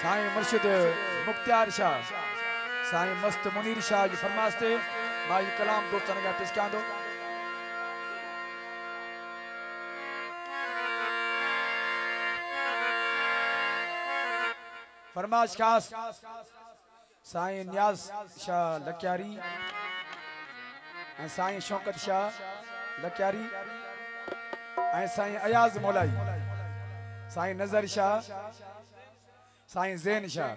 साईं मुर्शिद मुख्तियार शाह साईं मस्त मुनीर शाह जी फरमास्ते माई कलाम दोस्तन का पेश क्या दो फरमाश खास साईं नियाज शाह लक्यारी साईं शौकत शाह लक्यारी साईं अयाज मौलाई साईं नजर शाह साईं ज़ैन शाह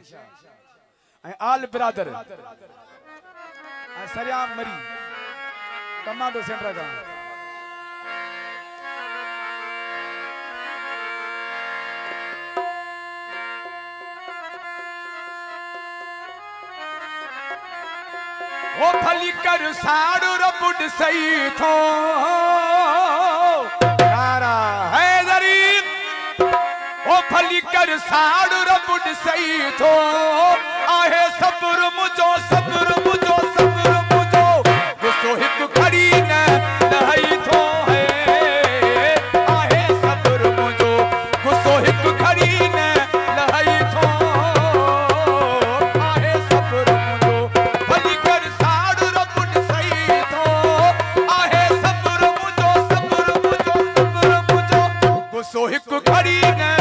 आल बिरादर सरियाम मरी कमांडो सेंटर का ओ भली कर साड़ू रबुड सही थो नारा हैदरी ओ भली कर साड़ू रबुड सही थो आहे सब्र मुझो सब्र मुझो सब्र मुझो गुस्सो हिक खड़ी न लहई थो है आहे सब्र मुझो गुस्सो हिक खड़ी न लहई थो आहे सब्र मुझो भली कर साड़ू रबुड सही थो आहे सब्र मुझो सब्र मुझो सब्र मुझो गुस्सो हिक खड़ी न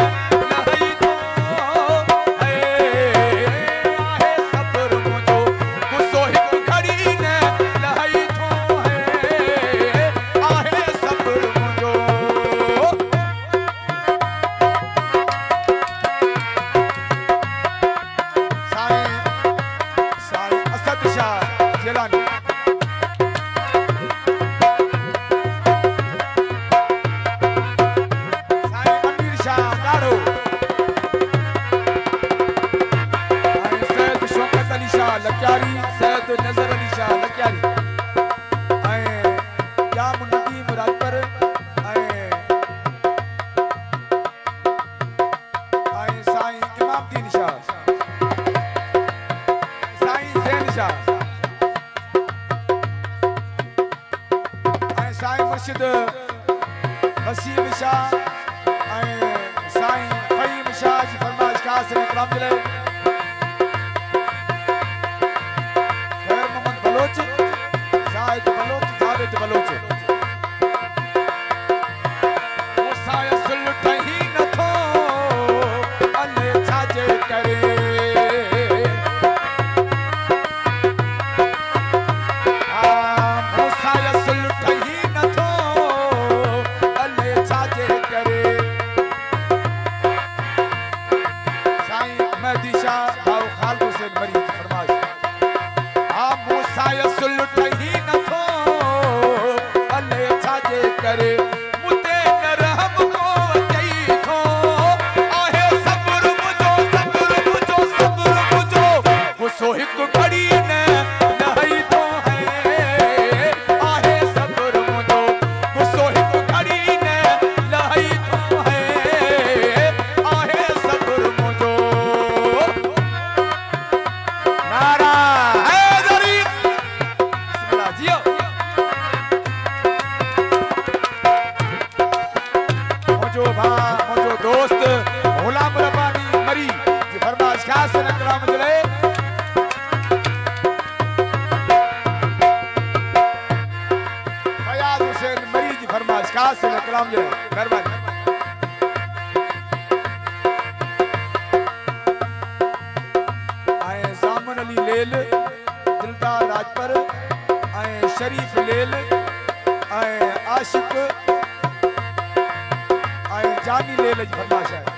जानी ले फरमाश है।